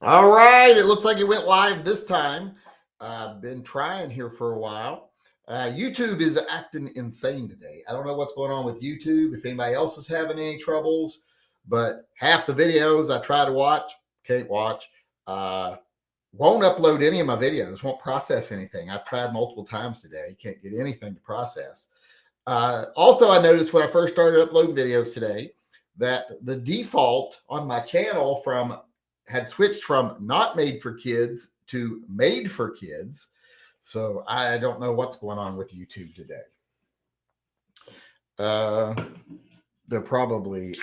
All right, it looks like it went live this time. I've been trying here for a while. YouTube is acting insane today. I don't know what's going on with YouTube, if anybody else is having any troubles, but half the videos I try to watch, can't watch. Uh, won't upload any of my videos, won't process anything. I've tried multiple times today, can't get anything to process. Also, I noticed when I first started uploading videos today that the default on my channel from had switched from not made for kids to made for kids. So I don't know what's going on with YouTube today. Uh, they're probably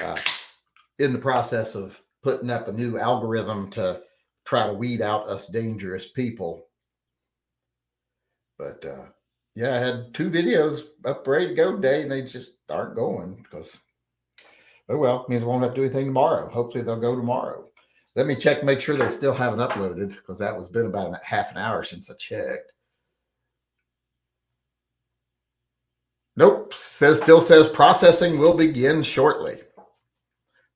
in the process of putting up a new algorithm to try to weed out us dangerous people. But yeah, I had 2 videos up ready to go today, and they just aren't going because, oh well, means I won't have to do anything tomorrow. Hopefully they'll go tomorrow. Let me check, make sure they still haven't uploaded because that was been about half an hour since I checked. Nope, still says processing will begin shortly.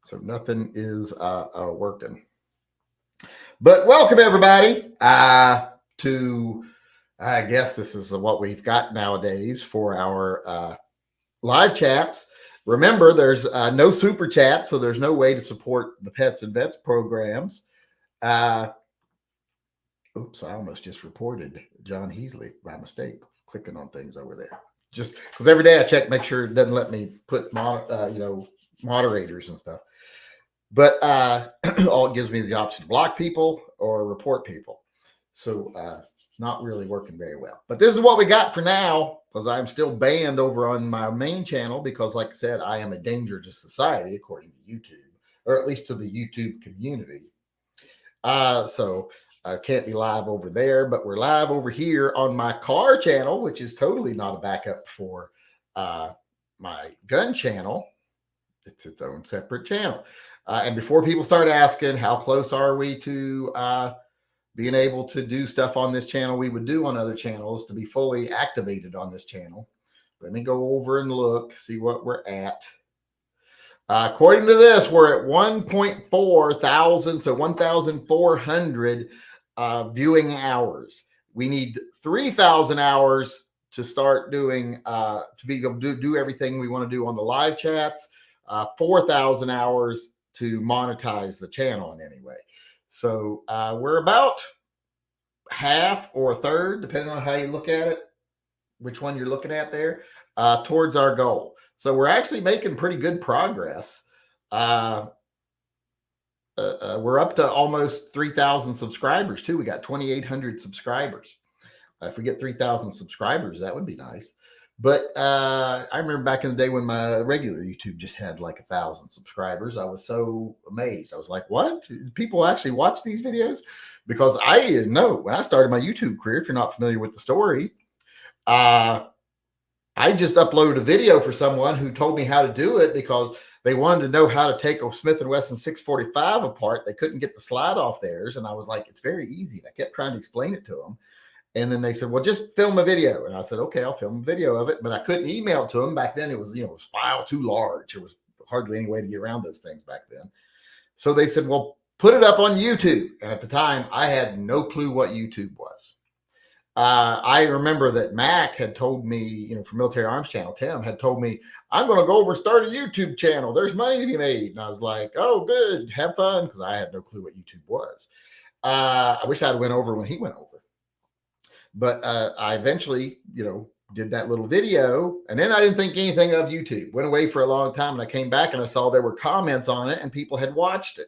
So nothing is working. But welcome everybody to, I guess this is what we've got nowadays for our live chats. Remember, there's no super chat, so there's no way to support the Pets and Vets programs. Oops, I almost just reported John Heasley by mistake, clicking on things over there. Just because every day I check, make sure it doesn't let me put moderators and stuff. But all it gives me is the option to block people or report people. So not really working very well. But this is what we got for now, because I'm still banned over on my main channel because, like I said, I am a danger to society, according to YouTube, or at least to the YouTube community. So I can't be live over there, but we're live over here on my car channel, which is totally not a backup for my gun channel. It's its own separate channel. And before people start asking how close are we to being able to do stuff on this channel we would do on other channels to be fully activated on this channel, let me go over and look, see what we're at. According to this, we're at 1.4 thousand, so 1,400 viewing hours. We need 3,000 hours to start doing, to be able to do everything we want to do on the live chats, 4,000 hours to monetize the channel in any way. So we're about half or a third, depending on how you look at it, which one you're looking at there, towards our goal. So we're actually making pretty good progress. We're up to almost 3,000 subscribers too. We got 2,800 subscribers. If we get 3,000 subscribers, that would be nice. But I remember back in the day when my regular YouTube just had like 1,000 subscribers. I was so amazed. I was like, what? People actually watch these videos? Because I didn't know when I started my YouTube career, if you're not familiar with the story, I just uploaded a video for someone who told me how to do it because they wanted to know how to take a Smith & Wesson 645 apart. They couldn't get the slide off theirs. And I was like, it's very easy. And I kept trying to explain it to them. And then they said, well, just film a video. And I said, okay, I'll film a video of it. But I couldn't email it to them. Back then, it was, it was file too large. There was hardly any way to get around those things back then. So they said, well, put it up on YouTube. And at the time, I had no clue what YouTube was. I remember that Mac had told me, for Military Arms Channel, Tim had told me, I'm going to go over and start a YouTube channel. There's money to be made. And I was like, oh, good. Have fun. Because I had no clue what YouTube was. I wish I'd went over when he went over. But I eventually, did that little video. And then I didn't think anything of YouTube. Went away for a long time. And I came back and I saw there were comments on it and people had watched it.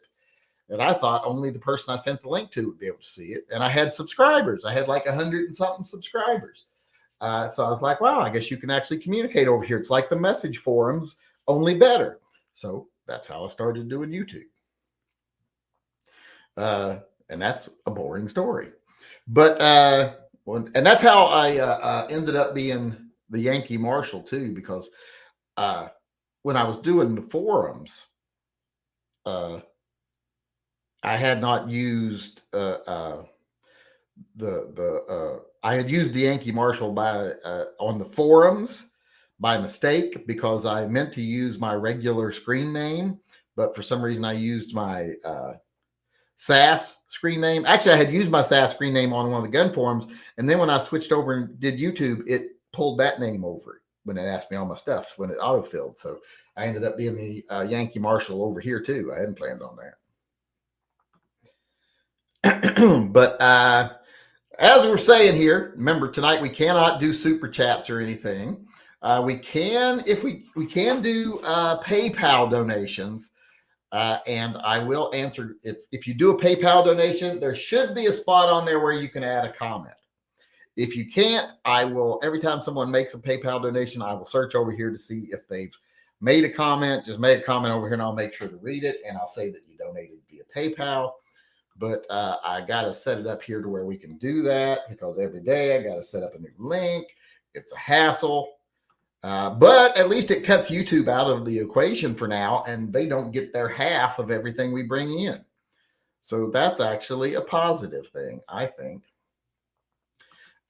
And I thought only the person I sent the link to would be able to see it. And I had subscribers. I had like 100 and something subscribers. So I was like, wow, I guess you can actually communicate over here. It's like the message forums, only better. So that's how I started doing YouTube. And that's a boring story. But, and that's how I ended up being the Yankee Marshal too, because when I was doing the forums, I had not used I had used the Yankee Marshal on the forums by mistake because I meant to use my regular screen name, but for some reason I used my SAS screen name. Actually, I had used my SAS screen name on one of the gun forums, and then when I switched over and did YouTube, it pulled that name over when it asked me all my stuff when it autofilled. So I ended up being the Yankee Marshal over here too. I hadn't planned on that. But as we're saying here, remember tonight we cannot do super chats or anything. We can, if we can do PayPal donations. And I will answer if you do a PayPal donation, there should be a spot on there where you can add a comment. If you can't, I will, every time someone makes a PayPal donation, I will search over here to see if they've made a comment. Just make a comment over here and I'll make sure to read it. And I'll say that you donated via PayPal. But I got to set it up here to where we can do that, because every day I got to set up a new link. It's a hassle. But at least it cuts YouTube out of the equation for now, and they don't get their half of everything we bring in. So that's actually a positive thing, I think.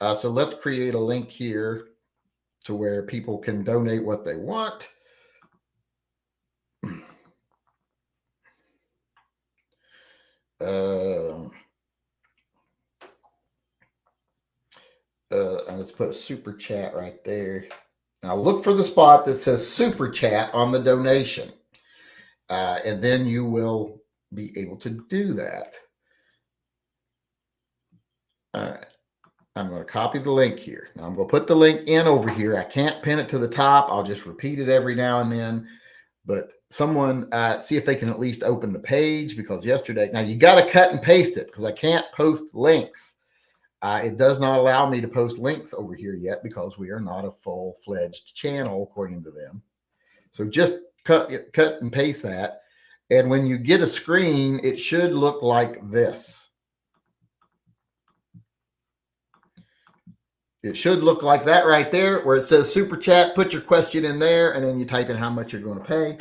So let's create a link here to where people can donate what they want. And let's put a super chat right there. Now look for the spot that says super chat on the donation. And then you will be able to do that. All right. I'm going to copy the link here. Now I'm going to put the link in over here. I can't pin it to the top. I'll just repeat it every now and then. But someone see if they can at least open the page, because yesterday, now you got to cut and paste it because I can't post links. It does not allow me to post links over here yet because we are not a full-fledged channel according to them. So just cut and paste that. And when you get a screen, it should look like this. It should look like that right there where it says super chat. Put your question in there and then you type in how much you're going to pay.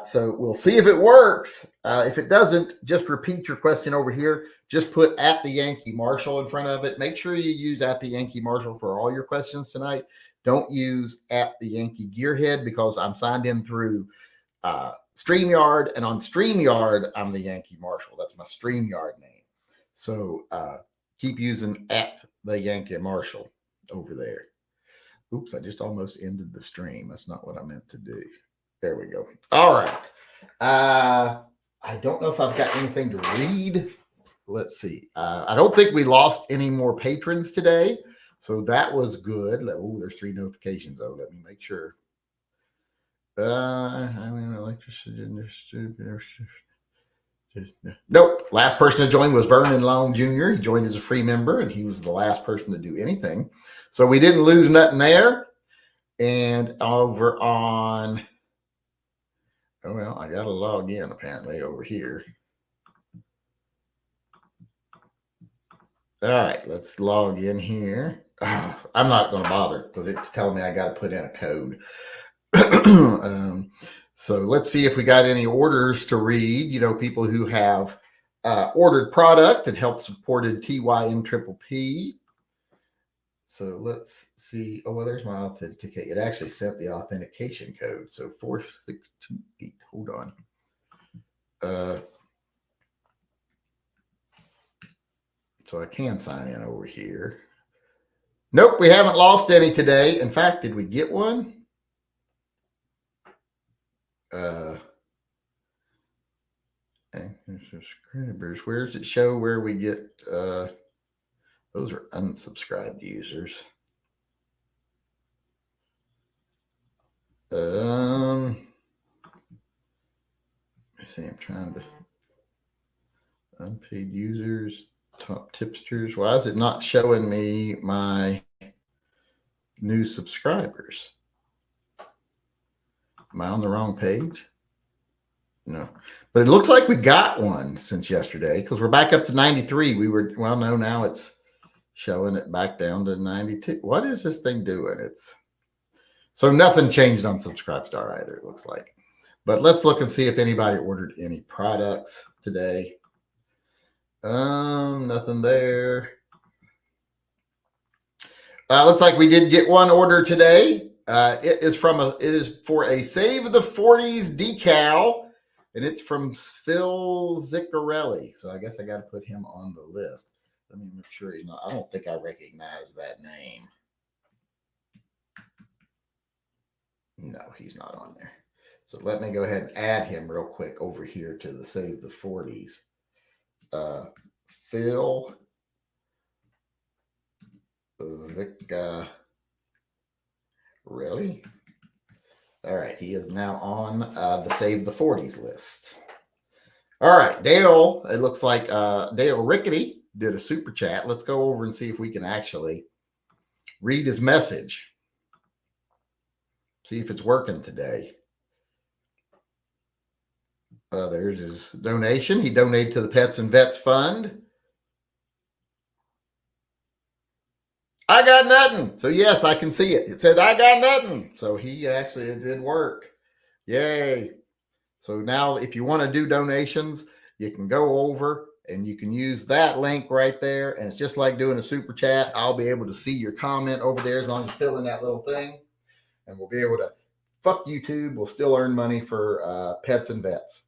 So we'll see if it works. If it doesn't, just repeat your question over here. Just put at the Yankee Marshal in front of it. Make sure you use at the Yankee Marshal for all your questions tonight. Don't use at the Yankee Gearhead because I'm signed in through StreamYard, and on StreamYard, I'm the Yankee Marshal. That's my StreamYard name. So keep using at the Yankee Marshal over there. Oops, I just almost ended the stream. That's not what I meant to do. There we go. All right. I don't know if I've got anything to read. Let's see. I don't think we lost any more patrons today. So that was good. Oh, there's 3 notifications. Oh, let me make sure. I mean, electricity industry. Nope. Last person to join was Vernon Long Jr. He joined as a free member, and he was the last person to do anything. So we didn't lose nothing there. And over on, oh, well, I got to log in apparently over here. All right, let's log in here. I'm not going to bother because it's telling me I got to put in a code. So let's see if we got any orders to read. You know, people who have ordered product and helped supported TYM-P. So let's see. Oh, well, there's my authenticate. It actually sent the authentication code. So 4628. Hold on. So I can sign in over here. Nope, we haven't lost any today. In fact, did we get one? Subscribers. Where does it show where we get? Those are unsubscribed users. Let's see. I'm trying to unpaid users, top tipsters. Why is it not showing me my new subscribers? Am I on the wrong page? No, but it looks like we got one since yesterday because we're back up to 93. We were, well, no, now it's showing it back down to 92. What is this thing doing? It's so nothing changed on Subscribestar either, it looks like. But let's look and see if anybody ordered any products today. Nothing there. Looks like we did get one order today. It is for a Save the 40s decal And it's from Phil Ziccarelli. So I guess I got to put him on the list. Let me make sure he's not. I don't think I recognize that name. No, he's not on there. So let me go ahead and add him real quick over here to the Save the 40s. Phil Ziccarelli. All right, he is now on the Save the 40s list. All right, Dale, it looks like Dale Rickety did a super chat. Let's go over and see if we can actually read his message. See if it's working today. There's his donation. He donated to the Pets and Vets Fund. I got nothing. So yes, I can see it. It said, I got nothing. So he actually, it did work. Yay. So now if you want to do donations, you can go over and you can use that link right there. And it's just like doing a super chat. I'll be able to see your comment over there as long as you fill in that little thing. And we'll be able to, fuck YouTube, we'll still earn money for Pets and Vets.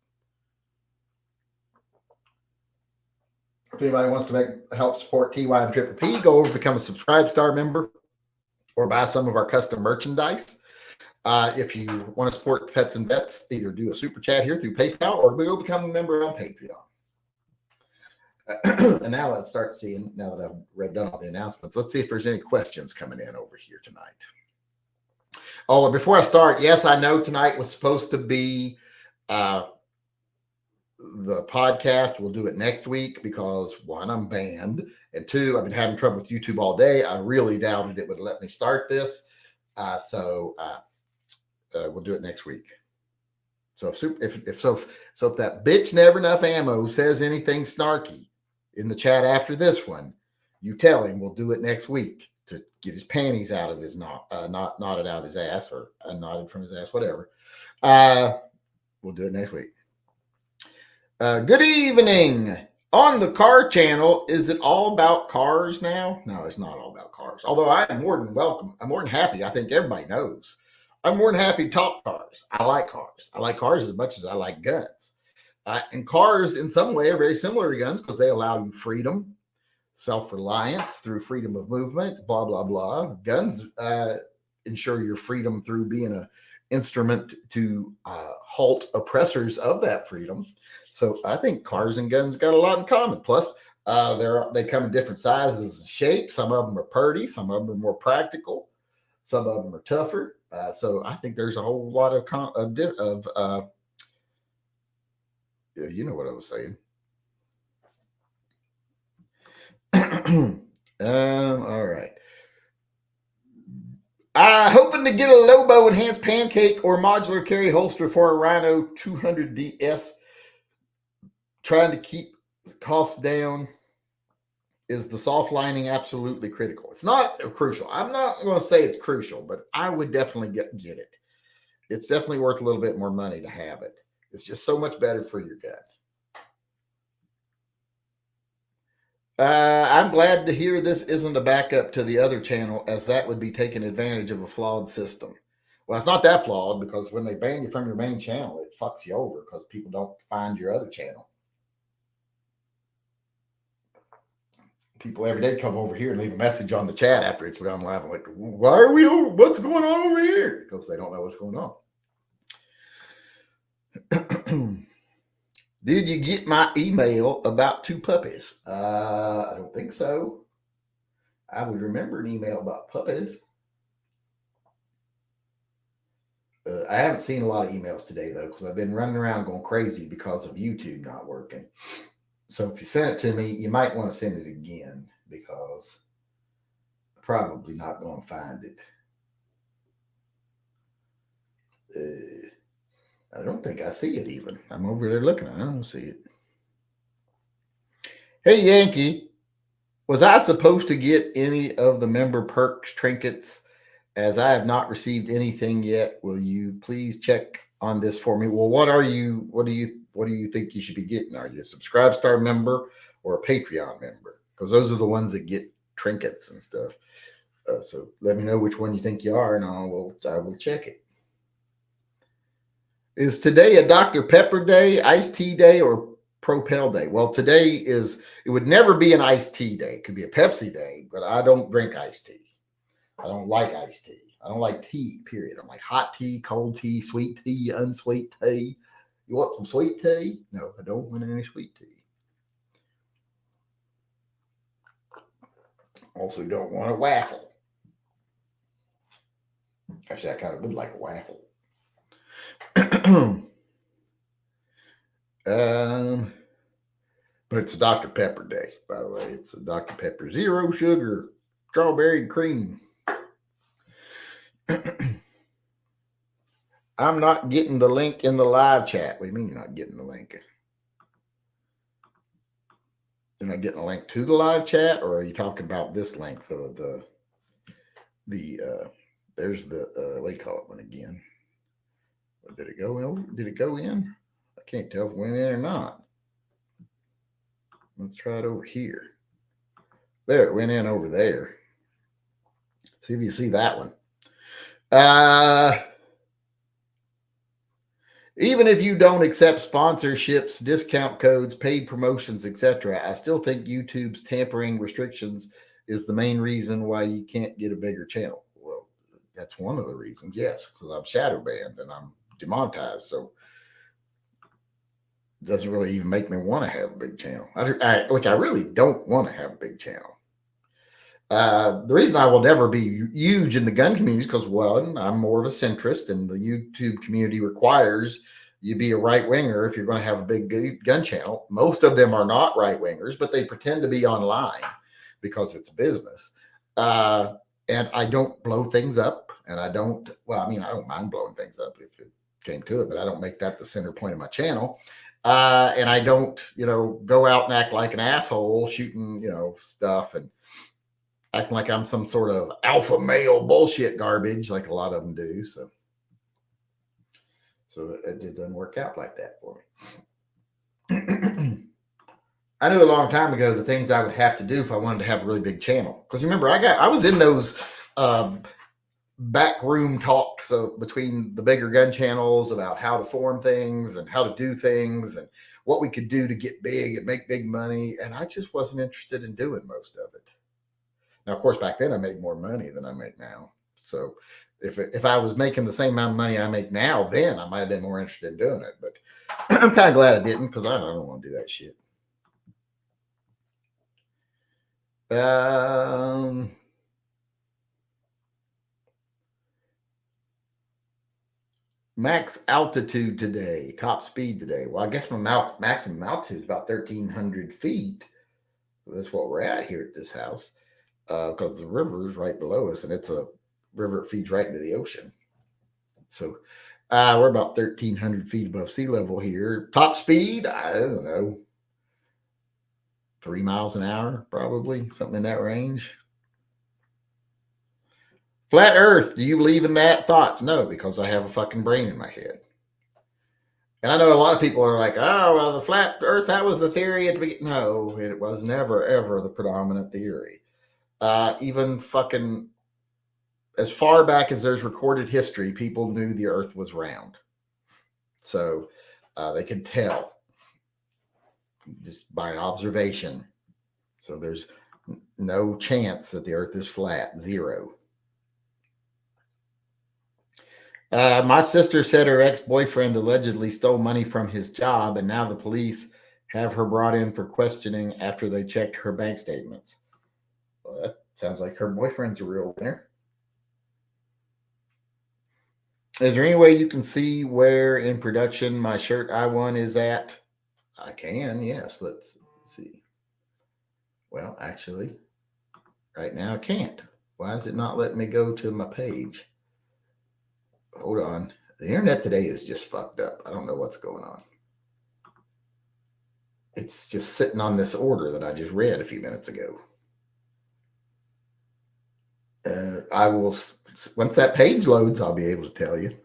If anybody wants to help support TY and Triple P, go over and become a Subscribe Star member or buy some of our custom merchandise. If you want to support Pets and Vets, either do a super chat here through PayPal or go become a member on Patreon. And now let's start seeing, now that I've done all the announcements, let's see if there's any questions coming in over here tonight. Oh, before I start, yes, I know tonight was supposed to be the podcast. We'll do it next week because one, I'm banned, and two, I've been having trouble with YouTube all day. I really doubted it would let me start this. So we'll do it next week. So if that bitch never enough ammo says anything snarky in the chat after this one, you tell him we'll do it next week to get his panties out of his knotted out of his ass or unknotted from his ass, whatever. We'll do it next week. Good evening. On the car channel, is it all about cars now? No, it's not all about cars. Although I am more than welcome. I'm more than happy. I think everybody knows. I'm more than happy to talk cars. I like cars. I like cars as much as I like guns. And cars, in some way, are very similar to guns because they allow you freedom, self-reliance through freedom of movement, blah, blah, blah. Guns ensure your freedom through being an instrument to halt oppressors of that freedom. So I think cars and guns got a lot in common. Plus, they come in different sizes and shapes. Some of them are pretty. Some of them are more practical. Some of them are tougher. So I think there's a whole lot of you know what I was saying. All right. Hoping to get a Lobo enhanced pancake or modular carry holster for a Rhino 200DS. Trying to keep the cost down. Is the soft lining absolutely critical? It's not crucial. I'm not going to say it's crucial, but I would definitely get it. It's definitely worth a little bit more money to have it. It's just so much better for your gun. I'm glad to hear this isn't a backup to the other channel, as that would be taking advantage of a flawed system. Well, it's not that flawed, because when they ban you from your main channel, it fucks you over because people don't find your other channel. People every day come over here and leave a message on the chat after it's gone live. I'm like, why are we over? What's going on over here? Because they don't know what's going on. Did you get my email about 2 puppies? I don't think so. I would remember an email about puppies. I haven't seen a lot of emails today, though, because I've been running around going crazy because of YouTube not working. So if you send it to me, you might want to send it again, because I'm probably not going to find it. I don't think I see it even. I'm over there looking. I don't see it. Hey, Yankee, was I supposed to get any of the member perks trinkets, as I have not received anything yet? Will you please check on this for me? Well, what do you think you should be getting? Are you a Subscribe Star member or a Patreon member? Because those are the ones that get trinkets and stuff. So let me know which one you think you are, and I will check it. Is today a Dr. Pepper day, iced tea day, or Propel day? Well, today is, it would never be an iced tea day. It could be a Pepsi day, but I don't drink iced tea. I don't like iced tea. I don't like tea, period. I'm like hot tea, cold tea, sweet tea, unsweet tea. You want some sweet tea? No, I don't want any sweet tea. Also, don't want a waffle. Actually, I kind of would like a waffle. But it's a Dr. Pepper day, by the way. It's a Dr. Pepper zero sugar, strawberry cream. I'm not getting the link in the live chat. What do you mean you're not getting the link? You're not getting a link to the live chat, or are you talking about this link? There's the what do you call it one again? Did it go in? Did it go in? I can't tell if it went in or not. Let's try it over here. There, it went in over there. See if you see that one. Even if you don't accept sponsorships, discount codes, paid promotions, etc., I still think YouTube's tampering restrictions is the main reason why you can't get a bigger channel. Well, that's one of the reasons, yes, because I'm shadow banned and I'm demonetized. So it doesn't really even make me want to have a big channel, which I really don't want to have a big channel. The reason I will never be huge in the gun community is because, one, I'm more of a centrist, and the YouTube community requires you be a right winger if you're going to have a big gun channel. Most of them are not right wingers, but they pretend to be online because it's business. And I don't blow things up, and I don't mind blowing things up if it came to it, but I don't make that the center point of my channel. And I don't, go out and act like an asshole shooting, stuff and acting like I'm some sort of alpha male bullshit garbage, like a lot of them do. So it just doesn't work out like that for me. I knew a long time ago the things I would have to do if I wanted to have a really big channel. Because remember, I was in those backroom talks between the bigger gun channels about how to form things and how to do things and what we could do to get big and make big money. And I just wasn't interested in doing most of it. Now, of course, back then I made more money than I make now. So if I was making the same amount of money I make now, then I might have been more interested in doing it. But I'm kind of glad I didn't, because I don't want to do that shit. Max altitude today, top speed today. Well, I guess my maximum altitude is about 1,300 feet. That's what we're at here at this house, because the river is right below us, and it's a river that feeds right into the ocean. So we're about 1,300 feet above sea level here. Top speed, I don't know, 3 miles an hour, probably, something in that range. Flat Earth, do you believe in that? Thoughts? No, because I have a fucking brain in my head. And I know a lot of people are like, oh, well, the flat Earth, that was the theory at the beginning. No, it was never, ever the predominant theory. Even fucking as far back as there's recorded history, people knew the Earth was round. So they could tell just by observation. So there's no chance that the Earth is flat, zero. My sister said her ex-boyfriend allegedly stole money from his job, and now the police have her brought in for questioning after they checked her bank statements. Well, that sounds like her boyfriend's a real winner. Is there any way you can see where in production my shirt I won is at? I can, yes. Let's see. Well, actually, right now I can't. Why is it not letting me go to my page? Hold on. The internet today is just fucked up. I don't know what's going on. It's just sitting on this order that I just read a few minutes ago. I will, once that page loads, I'll be able to tell you.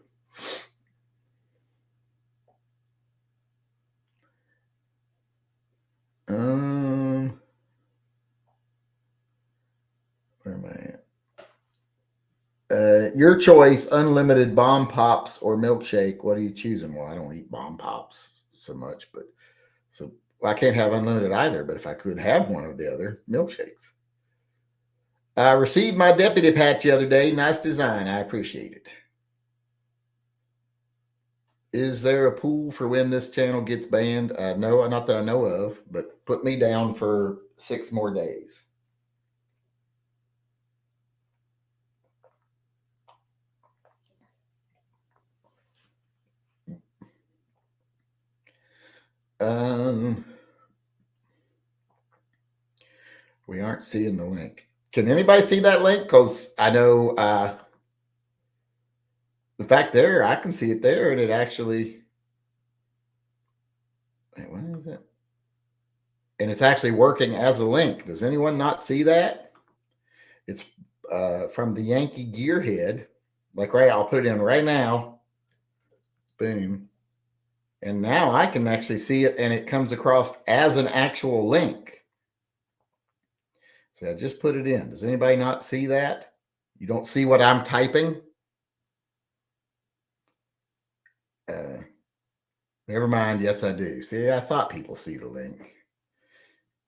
Where am I at? Your choice, unlimited bomb pops or milkshake. What are you choosing? Well, I don't eat bomb pops so much, but so well, I can't have unlimited either. But if I could have one or the other, milkshakes. I received my deputy patch the other day. Nice design. I appreciate it. Is there a pool for when this channel gets banned? No, not that I know of, but put me down for 6 more days. We aren't seeing the link. Can anybody see that link? Because I know, in fact, there, I can see it there, and it actually, wait, what is it? And it's actually working as a link. Does anyone not see that? It's from the Yankee Gearhead. Like, right, I'll put it in right now. Boom. And now I can actually see it, and it comes across as an actual link. So I just put it in. Does anybody not see that? You don't see what I'm typing? Never mind. Yes, I do. See, I thought people see the link.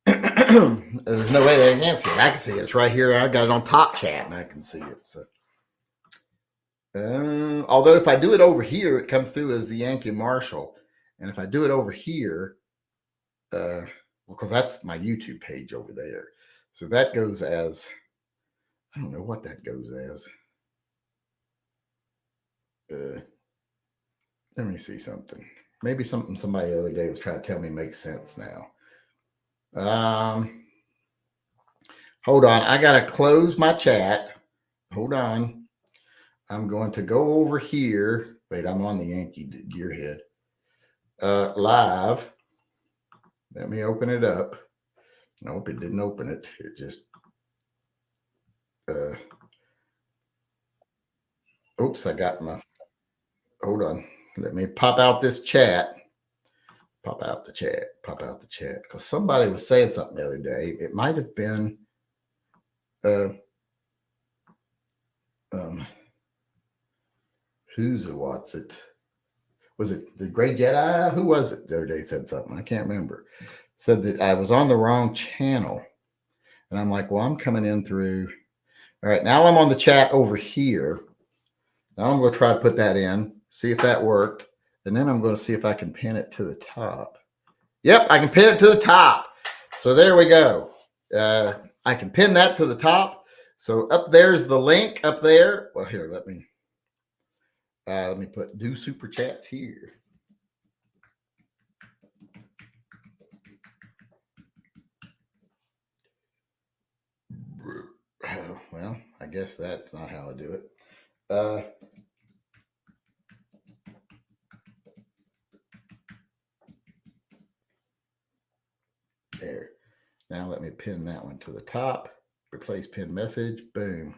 There's no way they can see it. I can see it. It's right here. I got it on Top Chat, and I can see it. So, although if I do it over here, it comes through as the Yankee Marshall, and if I do it over here, because that's my YouTube page over there, so that goes as, I don't know what that goes as. Let me see something. Maybe something somebody the other day was trying to tell me makes sense now. Hold on. I got to close my chat. Hold on. I'm going to go over here. Wait, I'm on the Yankee Gearhead. Live. Let me open it up. Nope, it didn't open it. It just, oops, I got my, hold on. Let me pop out this chat. Pop out the chat. Pop out the chat. Because somebody was saying something the other day. It might have been, what's it? Was it the Gray Jedi? Who was it the other day said something? I can't remember. Said that I was on the wrong channel. And I'm like, well, I'm coming in through. All right, now I'm on the chat over here. Now I'm going to try to put that in, see if that worked. And then I'm going to see if I can pin it to the top. Yep, I can pin it to the top. So there we go. I can pin that to the top. So up there's the link up there. Well, here, let me put do super chats here. Well, I guess that's not how I do it. There. Now let me pin that one to the top. Replace pin message. Boom.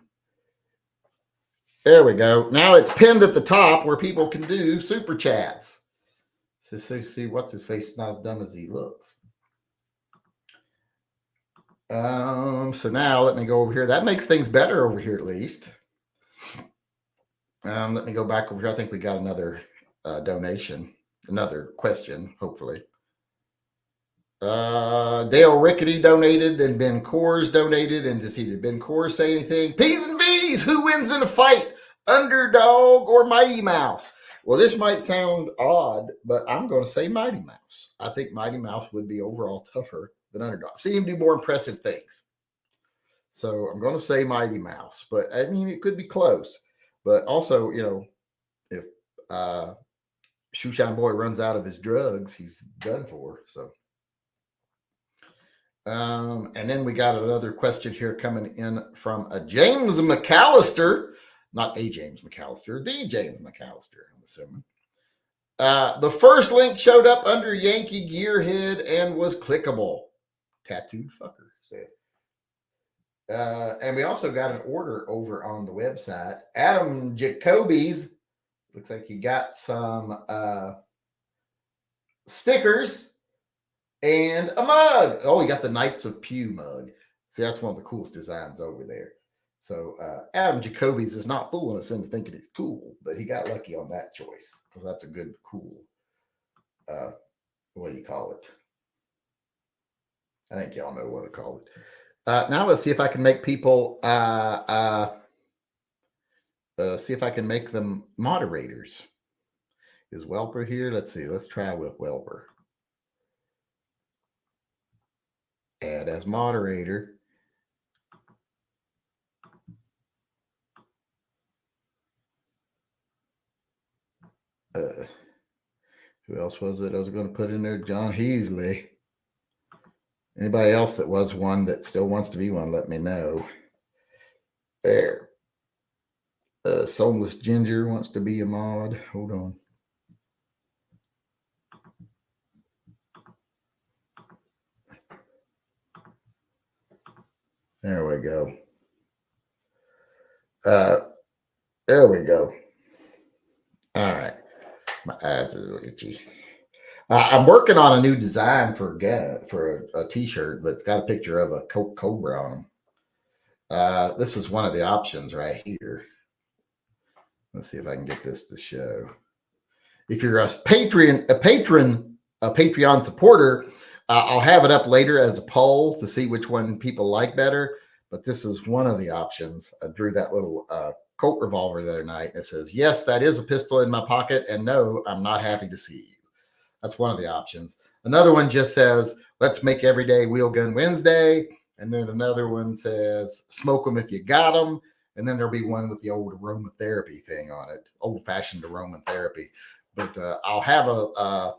There we go. Now it's pinned at the top where people can do super chats. So see what's his face is not as dumb as he looks. So now let me go over here. That makes things better over here at least. Let me go back over here. I think we got another donation, another question, hopefully. Dale Rickety donated, and Ben Coors donated. And did Ben Coors say anything? P's and V's, who wins in a fight? Underdog or Mighty Mouse? Well, this might sound odd, but I'm going to say Mighty Mouse. I think Mighty Mouse would be overall tougher than Underdog. I've seen him do more impressive things. So I'm going to say Mighty Mouse, but I mean, it could be close. But also, you know, if Shoeshine Boy runs out of his drugs, he's done for. So, and then we got another question here coming in from a James McAllister, not a James McAllister, the James McAllister, I'm assuming. The first link showed up under Yankee Gearhead and was clickable. Tattooed fucker said. And we also got an order over on the website. Adam Jacoby's, looks like he got some stickers and a mug. Oh, he got the Knights of Pew mug. See, that's one of the coolest designs over there. So Adam Jacoby's is not fooling us into thinking it's cool, but he got lucky on that choice because that's a good, cool, what do you call it? I think y'all know what to call it. Now let's see if I can make people, see if I can make them moderators. Is Welper here? Let's see. Let's try with Welper. Add as moderator. Who else was it I was going to put in there? John Heasley. Anybody else that was one that still wants to be one, let me know. There. Soulless Ginger wants to be a mod. Hold on. There we go. There we go. All right. My eyes are itchy. I'm working on a new design for a t-shirt, but it's got a picture of a cobra on them. This is one of the options right here. Let's see if I can get this to show. If you're a Patreon supporter, I'll have it up later as a poll to see which one people like better. But this is one of the options. I drew that little Colt revolver the other night. It says, yes, that is a pistol in my pocket. And no, I'm not happy to see you. That's one of the options. Another one just says, let's make every day Wheel Gun Wednesday. And then another one says, smoke them if you got them. And then there'll be one with the old aromatherapy thing on it, old-fashioned aromatherapy. But I'll have a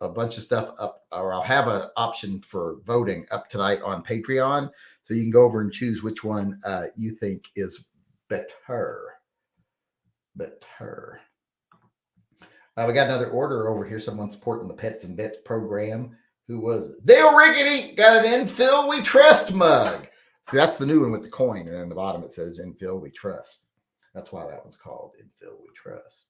bunch of stuff up, or I'll have an option for voting up tonight on Patreon. So you can go over and choose which one you think is better. Better. We got another order over here. Someone supporting the Pets and Bets program. Who was it? Dale Rickety got an Infill We Trust mug. See, that's the new one with the coin. And on the bottom it says Infill We Trust. That's why that one's called Infill We Trust.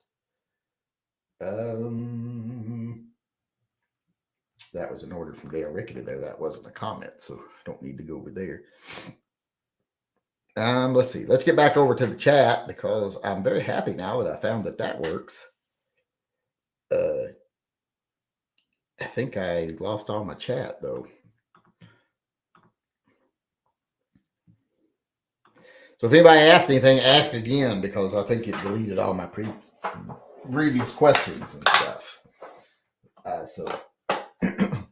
That was an order from Dale Rickety there. That wasn't a comment, so I don't need to go over there. Let's see. Let's get back over to the chat because I'm very happy now that I found that works. I think I lost all my chat though. So if anybody asks anything, ask again because I think it deleted all my previous questions and stuff. So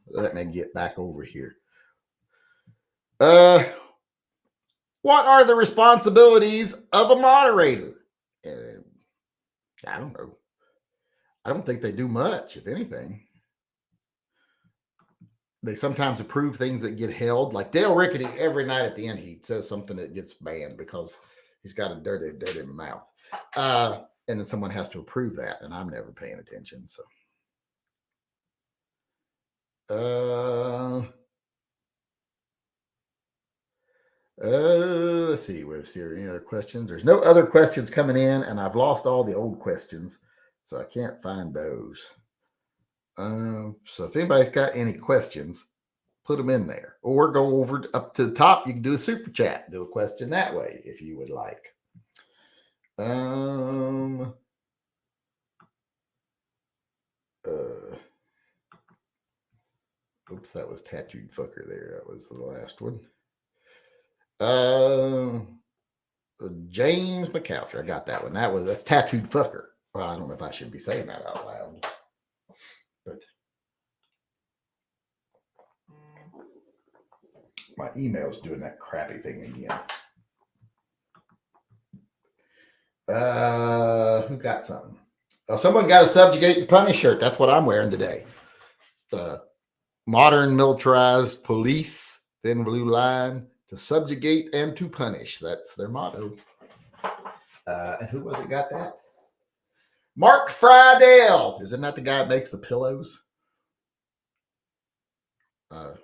let me get back over here. What are the responsibilities of a moderator? I don't know. I don't think they do much, if anything. They sometimes approve things that get held. Like Dale Rickety, every night at the end, he says something that gets banned because he's got a dirty mouth. And then someone has to approve that, and I'm never paying attention. So, let's see. We've seen any other questions. There's no other questions coming in, and I've lost all the old questions, so I can't find those. So if anybody's got any questions, put them in there, or go over up to the top. You can do a super chat, do a question that way if you would like. Oops, that was tattooed fucker there. That was the last one. James McAllister. I got that one. That's tattooed fucker. Well, I don't know if I should be saying that out loud, but my email's doing that crappy thing again. Who got something? Oh, someone got a subjugate and punish shirt. That's what I'm wearing today. The modern militarized police, thin blue line, to subjugate and to punish. That's their motto. And who was it got that? Mark Friedel. Isn't that the guy that makes the pillows? Not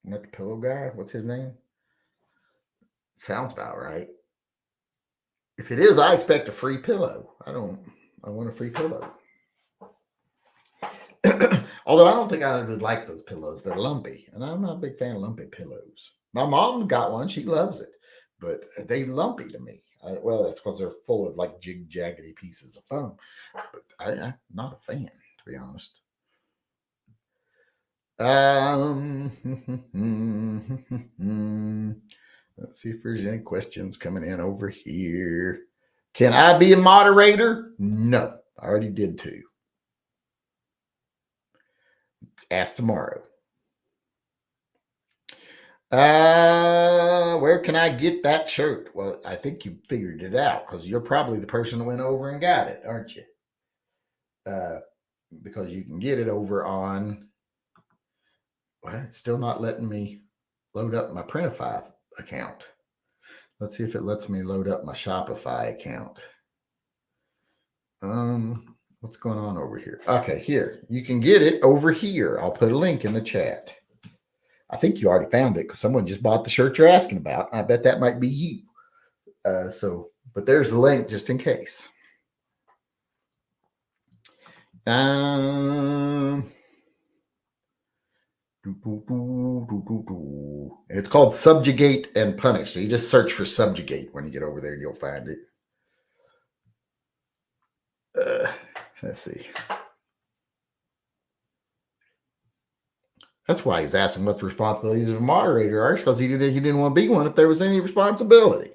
the pillow guy. What's his name? Sounds about right. If it is, I expect a free pillow. I want a free pillow. Although I don't think I would like those pillows. They're lumpy, and I'm not a big fan of lumpy pillows. My mom got one. She loves it. but they lumpy to me. Well, that's because they're full of like jig jaggedy pieces of foam. But I'm not a fan, to be honest. Let's see if there's any questions coming in over here. Can I be a moderator? No, I already did two. Ask tomorrow. Where can I get that shirt? Well, I think you figured it out because you're probably the person that went over and got it, aren't you? Because you can get it over on. Well, it's still not letting me load up my Printify account. Let's see if it lets me load up my Shopify account. What's going on over here? Okay, here. You can get it over here. I'll put a link in the chat. I think you already found it because someone just bought the shirt you're asking about. I bet that might be you. But there's the link just in case. It's called Subjugate and Punish. So you just search for Subjugate when you get over there and you'll find it. Let's see. That's why he was asking what the responsibilities of a moderator are, because he didn't want to be one if there was any responsibility.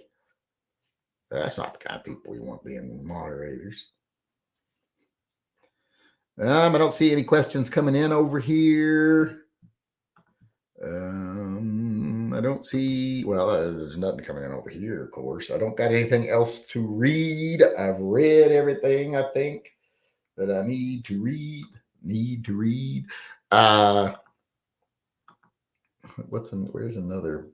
That's not the kind of people we want being moderators. I don't see any questions coming in over here. I don't see, well, there's nothing coming in over here, of course. I don't got anything else to read. I've read everything I think that I need to read. Where's another?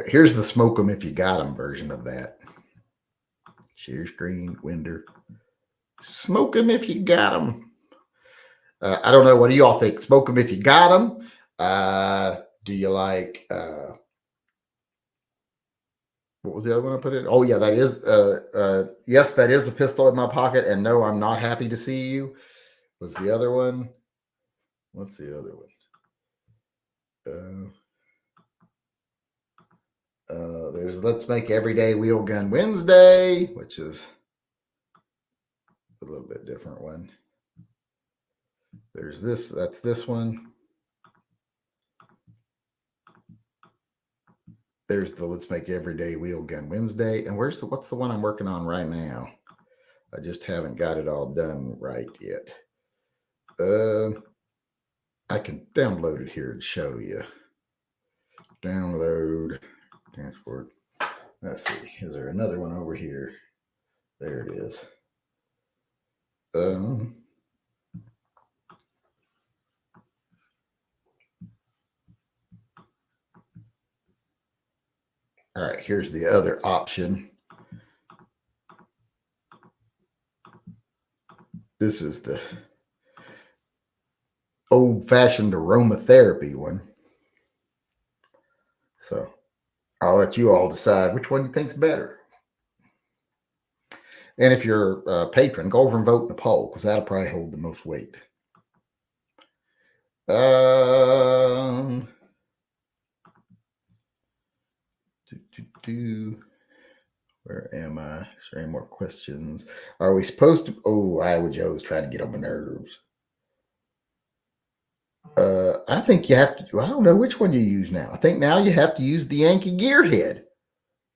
Here's the smoke 'em if you got 'em version of that. Share screen, Winder. Smoke 'em if you got 'em. I don't know. What do y'all think? Smoke 'em if you got 'em. Do you like? What was the other one I put in? Oh yeah, that is. Yes, that is a pistol in my pocket. And no, I'm not happy to see you. Was the other one? What's the other one? There's Let's Make Everyday Wheel Gun Wednesday, which is a little bit different one. There's this. That's this one. There's the Let's Make Everyday Wheel Gun Wednesday. And what's the one I'm working on right now? I just haven't got it all done right yet. I can download it here and show you. Download, transport. Let's see. Is there another one over here? There it is. All right, here's the other option. This is the old-fashioned aromatherapy one. So I'll let you all decide which one you think's better. And if you're a patron, go over and vote in the poll because that'll probably hold the most weight. Where am I? Is there any more questions? Are we supposed to? Oh, Iowa Joe's trying to get on my nerves. I think you have to. I don't know which one you use now. I think now you have to use the Yankee gearhead.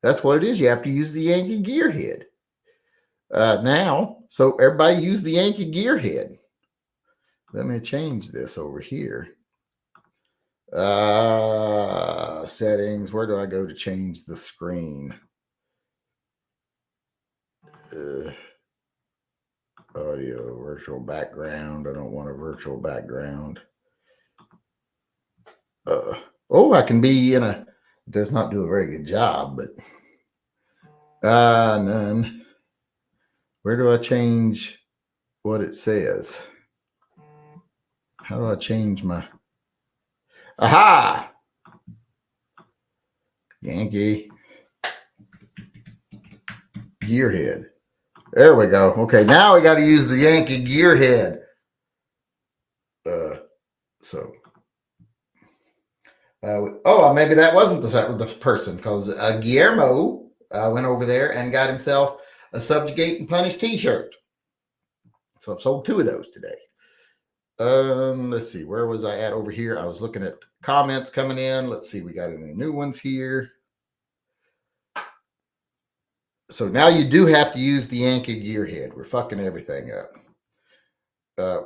That's what it is. You have to use the Yankee gearhead. Now, so everybody use the Yankee gearhead. Let me change this over here. Settings. Where do I go to change the screen? Audio, virtual background. I don't want a virtual background. I can be in a. It does not do a very good job, but none. Where do I change what it says? How do I change my? Aha! Yankee gearhead. There we go. Okay, now we got to use the Yankee gearhead. So Maybe that wasn't the person, because Guillermo went over there and got himself a Subjugate and Punish T-shirt. So I've sold 2 of those today. Let's see, where was I at over here? I was looking at comments coming in. Let's see, we got any new ones here. So now you do have to use the Yankee gearhead. We're fucking everything up.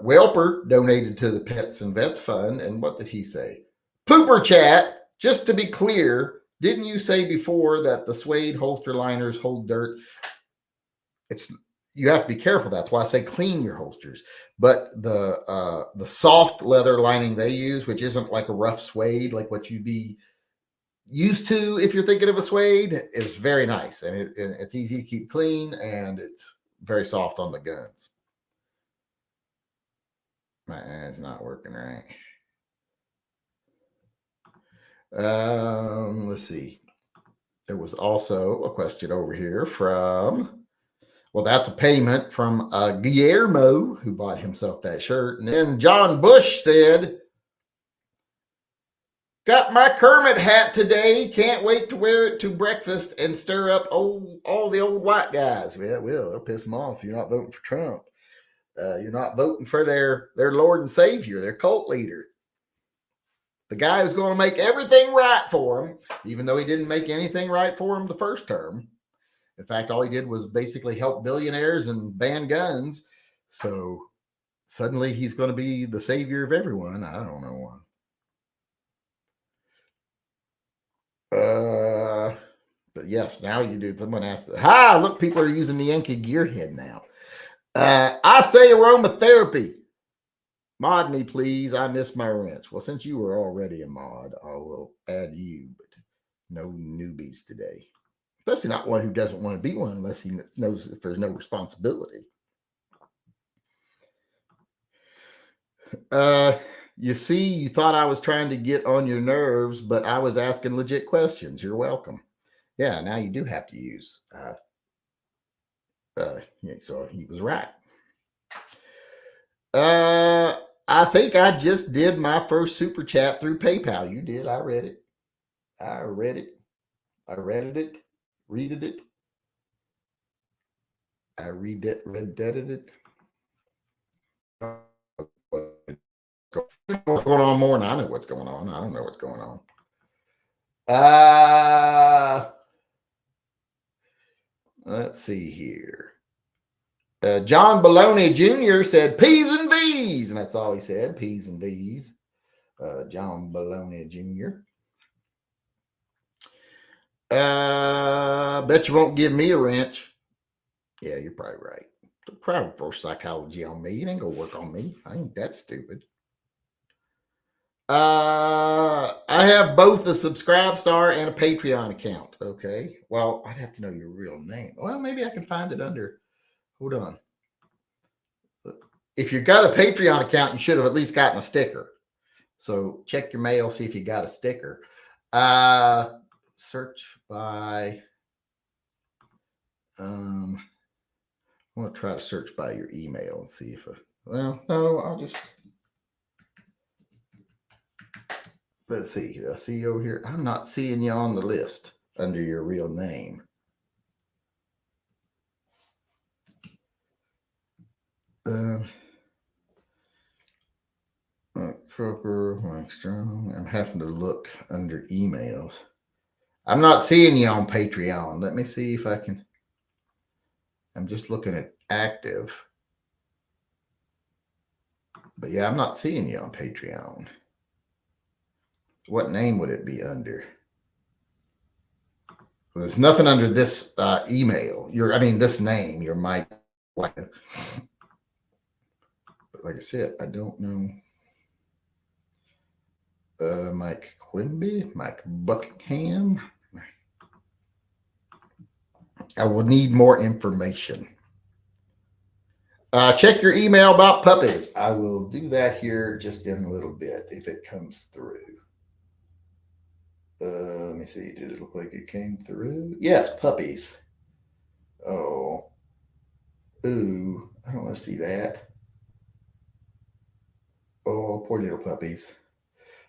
Welper donated to the Pets and Vets Fund, and what did he say? Pooper chat, just to be clear, didn't you say before that the suede holster liners hold dirt? You have to be careful. That's why I say clean your holsters. But the soft leather lining they use, which isn't like a rough suede like what you'd be used to if you're thinking of a suede, is very nice, and it's easy to keep clean, and it's very soft on the guns. It's not working right. Let's see. There was also a question over here from, well, that's a payment from Guillermo, who bought himself that shirt. And then John Bush said, got my Kermit hat today. Can't wait to wear it to breakfast and stir up all the old white guys. Yeah, well, they'll piss them off. You're not voting for Trump. You're not voting for their Lord and Savior, their cult leader. The guy who's going to make everything right for him, even though he didn't make anything right for him the first term. In fact, all he did was basically help billionaires and ban guns. So suddenly he's going to be the savior of everyone. I don't know. But yes, now you do. Someone asked, hi, look, people are using the Yankee gearhead now. I say aromatherapy. Mod me, please. I miss my wrench. Well, since you were already a mod, I will add you, but no newbies today. Especially not one who doesn't want to be one unless he knows if there's no responsibility. You see, you thought I was trying to get on your nerves, but I was asking legit questions. You're welcome. Yeah, now you do have to use. So he was right. I think I just did my first super chat through PayPal. You did. I read it. I read it. I read it. Read it. I read it. What's going on more than I know what's going on. I don't know what's going on. Let's see here. John Baloney Jr. said P's and V's, and that's all he said, P's and V's. John Baloney Jr. Bet you won't give me a wrench. Yeah, you're probably right. Probably for psychology on me. It ain't gonna work on me. I ain't that stupid. I have both a Subscribe Star and a Patreon account. Okay. Well, I'd have to know your real name. Well, maybe I can find it under. Hold on. If you've got a Patreon account, you should have at least gotten a sticker. So check your mail, see if you got a sticker. Search by. I'm going to try to search by your email and see if. Well, no, I'll just. Let's see. I see you over here. I'm not seeing you on the list under your real name. Croker, Mike Strong. I'm having to look under emails. I'm not seeing you on Patreon. Let me see if I can. I'm just looking at active. But yeah, I'm not seeing you on Patreon. What name would it be under? Well, there's nothing under this email. This name, your Mike. But like I said, I don't know. Mike Quimby, Mike Buckingham. I will need more information. Check your email about puppies. I will do that here just in a little bit if it comes through. Let me see. Did it look like it came through? Yes, puppies. Oh. Ooh, I don't want to see that. Oh, poor little puppies.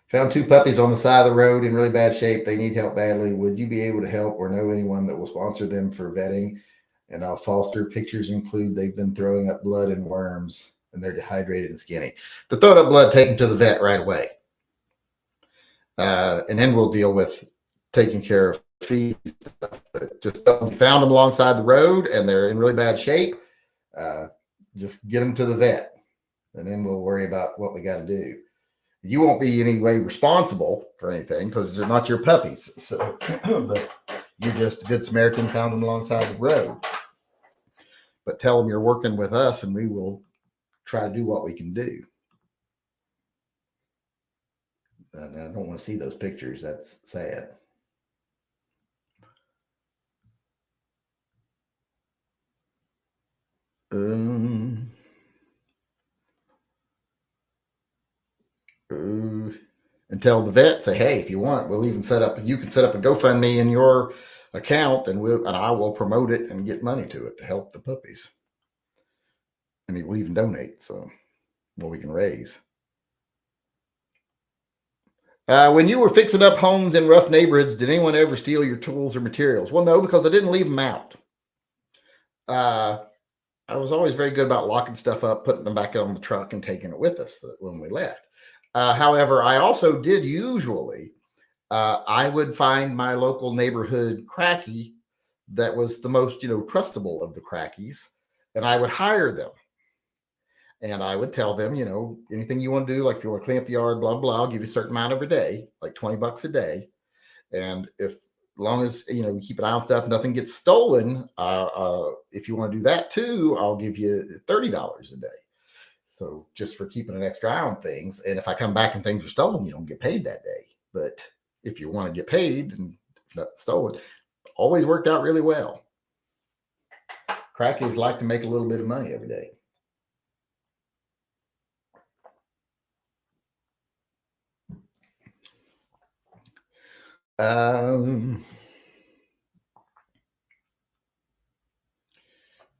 Found two puppies on the side of the road in really bad shape. They need help badly. Would you be able to help or know anyone that will sponsor them for vetting? And I'll foster. Pictures include they've been throwing up blood and worms and they're dehydrated and skinny. The throwing up blood, take them to the vet right away. And then we'll deal with taking care of feed stuff. But just you found them alongside the road and they're in really bad shape. Just get them to the vet, and then we'll worry about what we got to do. You won't be in any way responsible for anything because they're not your puppies. So, but you're just a good Samaritan, found them alongside the road. But tell them you're working with us, and we will try to do what we can do. And I don't want to see those pictures. That's sad. And tell the vet, say, hey, if you want, we'll even you can set up a GoFundMe in your account, and I will promote it and get money to it to help the puppies. And he will even donate, so what we can raise. When you were fixing up homes in rough neighborhoods, did anyone ever steal your tools or materials? Well, no, because I didn't leave them out. I was always very good about locking stuff up, putting them back on the truck, and taking it with us when we left. However, I also did usually, I would find my local neighborhood cracky that was the most, trustable of the crackies, and I would hire them. And I would tell them, anything you want to do, like if you want to clean up the yard, blah, blah, I'll give you a certain amount every day, like $20 a day. And as long as, we keep an eye on stuff, nothing gets stolen. If you want to do that too, I'll give you $30 a day. So just for keeping an extra eye on things. And if I come back and things are stolen, you don't get paid that day. But if you want to get paid and not stolen, always worked out really well. Crackies like to make a little bit of money every day.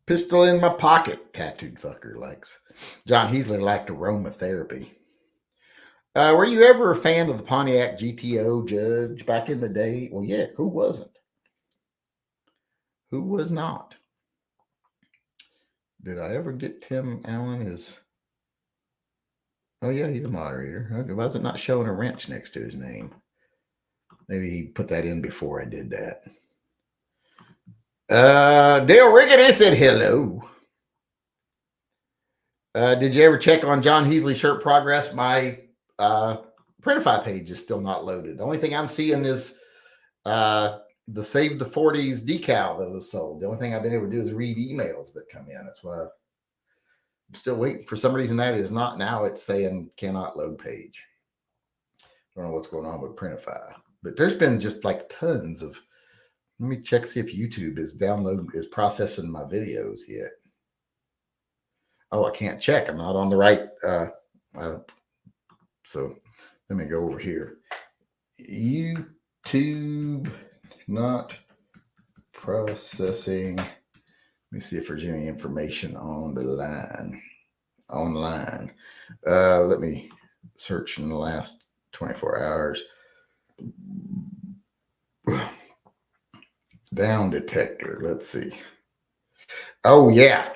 Pistol in my pocket, tattooed fucker likes. John Heasley liked aromatherapy. Were you ever a fan of the Pontiac GTO Judge back in the day? Well, yeah, who wasn't? Who was not? Did I ever get Tim Allen Oh, yeah, he's a moderator. Why is it not showing a wrench next to his name? Maybe he put that in before I did that. Dale Riggedy said hello. Did you ever check on John Heasley shirt progress? My Printify page is still not loaded. The only thing I'm seeing is the Save the 40s decal that was sold. The only thing I've been able to do is read emails that come in. That's why I'm still waiting. For some reason, that is not now. It's saying cannot load page. I don't know what's going on with Printify, but there's been just like tons of. Let me check, see if YouTube is processing my videos yet. Oh, I can't check. I'm not on the right. So let me go over here. YouTube not processing. Let me see if there's any information on the line. Online. Let me search in the last 24 hours. Down detector. Let's see. Oh, yeah.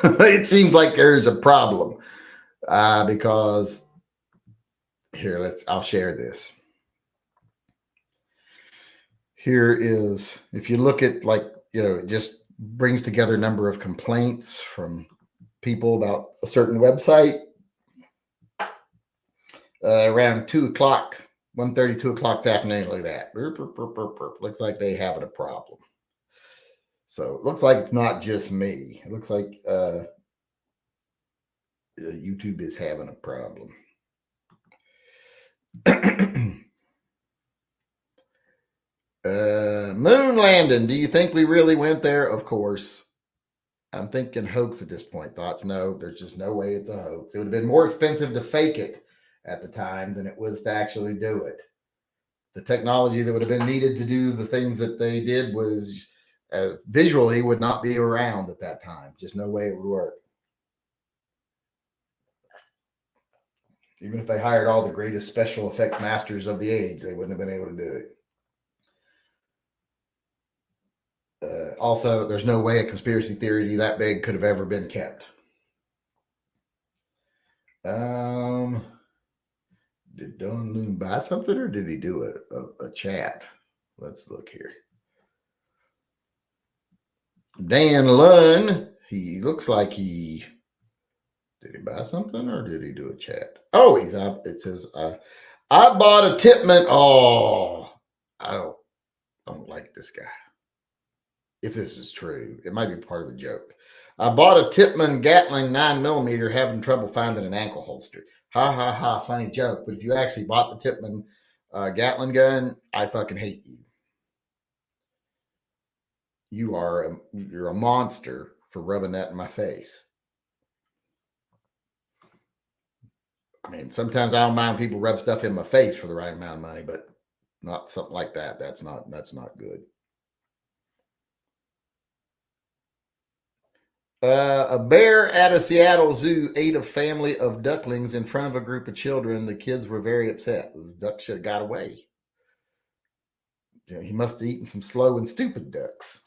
It seems like there's a problem because here, I'll share this. Here is, if you look at it just brings together a number of complaints from people about a certain website around 2 o'clock. 1:30, 2 o'clock this afternoon. Look at that. Burp, burp, burp, burp, burp. Looks like they having a problem. So it looks like it's not just me. It looks like YouTube is having a problem. Moon landing. Do you think we really went there? Of course. I'm thinking hoax at this point. Thoughts? No, there's just no way it's a hoax. It would have been more expensive to fake it at the time than it was to actually do it. The technology that would have been needed to do the things that they did was visually would not be around at that time. Just no way it would work. Even if they hired all the greatest special effects masters of the age, they wouldn't have been able to do it. Also, there's no way a conspiracy theory that big could have ever been kept. Did Don Loon buy something, or did he do a chat? Let's look here. Dan Lunn, he looks like did he buy something, or did he do a chat? Oh, he's up. It says, I bought a Tipman. Oh, I don't like this guy. If this is true, it might be part of a joke. I bought a Tipman Gatling 9mm, having trouble finding an ankle holster. Ha ha ha, funny joke. But if you actually bought the Tipman Gatling gun, I fucking hate you. You're a monster for rubbing that in my face. I mean, sometimes I don't mind people rub stuff in my face for the right amount of money, but not something like that. That's not good. A bear at a Seattle zoo ate a family of ducklings in front of a group of children. The kids were very upset. The duck should have got away. He must have eaten some slow and stupid ducks.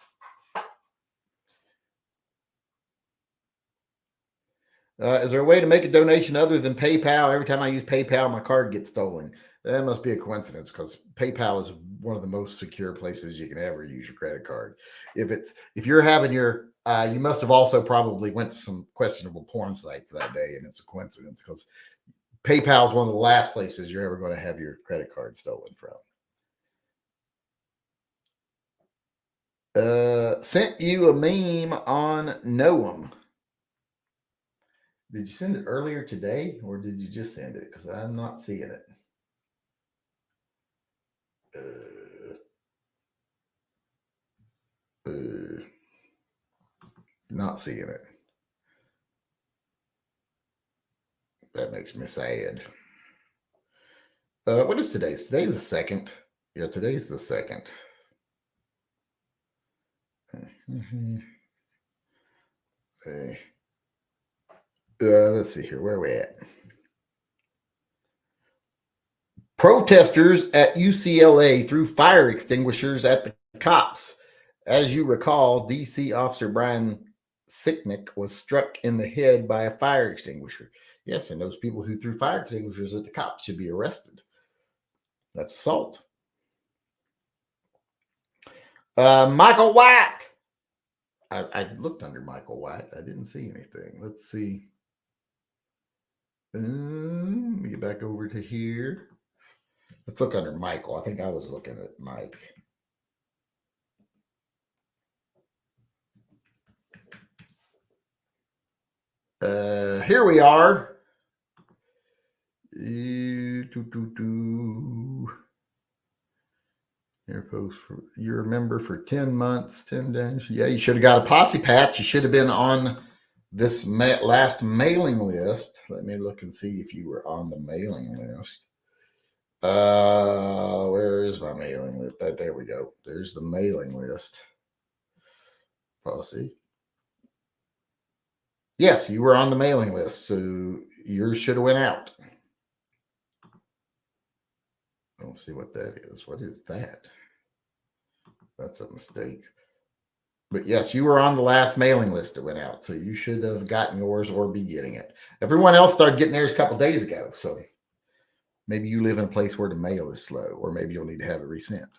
Is there a way to make a donation other than PayPal? Every time I use PayPal, my card gets stolen. That must be a coincidence, because PayPal is one of the most secure places you can ever use your credit card. If you're having your you must have also probably went to some questionable porn sites that day, and it's a coincidence, because PayPal is one of the last places you're ever going to have your credit card stolen from. Sent you a meme on Noam. Did you send it earlier today, or did you just send it? Because I'm not seeing it. Not seeing it. That makes me sad. What is today? Today's the 2nd. Yeah, today's the 2nd. Let's see here. Where are we at? Protesters at UCLA threw fire extinguishers at the cops. As you recall, DC officer Brian Sicknick was struck in the head by a fire extinguisher. Yes, and those people who threw fire extinguishers at the cops should be arrested. That's assault. Michael White. I looked under Michael White. I didn't see anything. Let's see. Let me get back over to here. Let's look under Michael. I think I was looking at Mike. Here we are. You're a member for 10 months, 10 days. Yeah, you should have got a posse patch. You should have been on this last mailing list. Let me look and see if you were on the mailing list. Where is my mailing list? There we go. There's the mailing list. Posse. Yes, you were on the mailing list, so yours should have went out. I don't see what that is. What is that? That's a mistake. But yes, you were on the last mailing list that went out, so you should have gotten yours or be getting it. Everyone else started getting theirs a couple days ago, so maybe you live in a place where the mail is slow, or maybe you'll need to have it resent.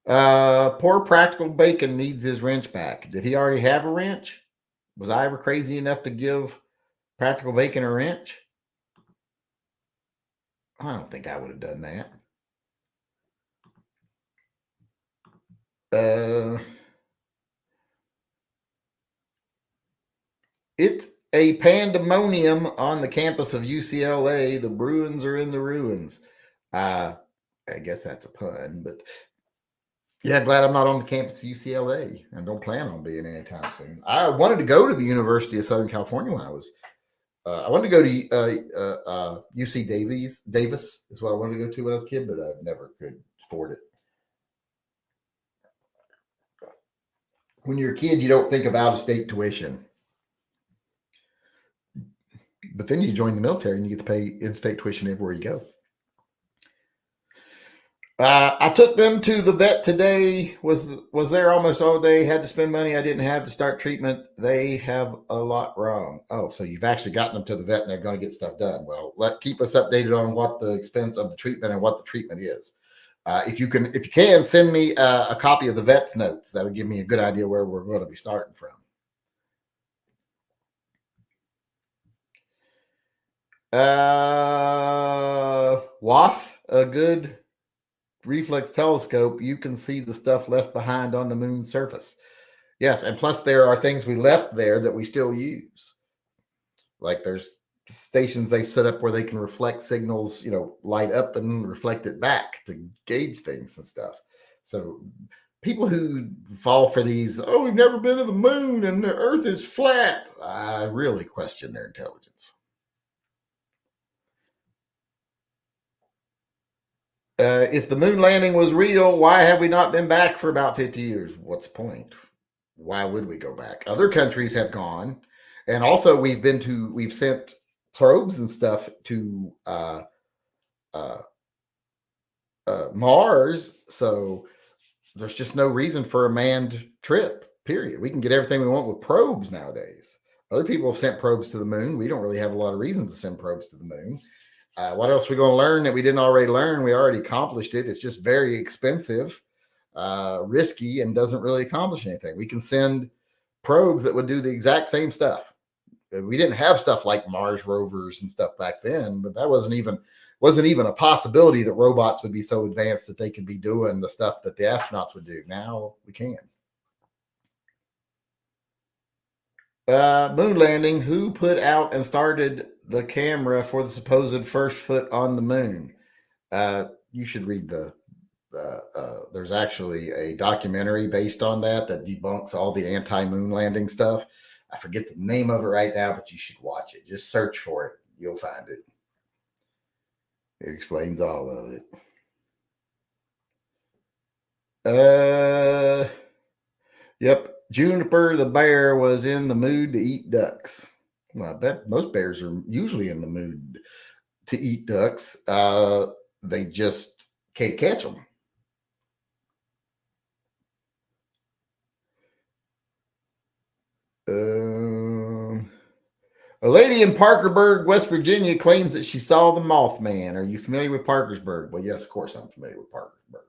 Poor Practical Bacon needs his wrench back. Did he already have a wrench? Was I ever crazy enough to give Practical Bacon a wrench? I don't think I would have done that. It's a pandemonium on the campus of UCLA. The Bruins are in the ruins. I guess that's a pun, but yeah, glad I'm not on the campus of UCLA and don't plan on being anytime soon. I wanted to go to the University of Southern California when I was. I wanted to go to UC Davis is what I wanted to go to when I was a kid, but I never could afford it. When you're a kid, you don't think of out-of-state tuition. but then you join the military and you get to pay in-state tuition everywhere you go. I took them to the vet today. Was there almost all day. Had to spend money I didn't have to start treatment. They have a lot wrong. Oh, so you've actually gotten them to the vet and they're going to get stuff done. Well, keep us updated on what the expense of the treatment and what the treatment is. If you can, send me a copy of the vet's notes. That'll give me a good idea where we're going to be starting from. WAF, a good reflex telescope, you can see the stuff left behind on the moon's surface. Yes, and plus there are things we left there that we still use. Like there's stations they set up where they can reflect signals, light up and reflect it back to gauge things and stuff. So people who fall for these, we've never been to the moon and the earth is flat, I really question their intelligence. If the moon landing was real, why have we not been back for about 50 years? What's the point? Why would we go back? Other countries have gone. And also we've sent probes and stuff to Mars. So there's just no reason for a manned trip, period. We can get everything we want with probes nowadays. Other people have sent probes to the moon. We don't really have a lot of reasons to send probes to the moon. What else are we going to learn that we didn't already learn? We already accomplished it. It's just very expensive, risky, and doesn't really accomplish anything. We can send probes that would do the exact same stuff. We didn't have stuff like Mars rovers and stuff back then, but that wasn't even a possibility that robots would be so advanced that they could be doing the stuff that the astronauts would do. Now we can. Moon landing. Who put out and started the camera for the supposed first foot on the moon? You should read there's actually a documentary based on that debunks all the anti-moon landing stuff. I forget the name of it right now, but you should watch it. Just search for it. You'll find it. It explains all of it. Yep. Juniper the bear was in the mood to eat ducks. Well, I bet most bears are usually in the mood to eat ducks. They just can't catch them. A lady in Parkersburg, West Virginia, claims that she saw the Mothman. Are you familiar with Parkersburg? Well, yes, of course I'm familiar with Parkersburg.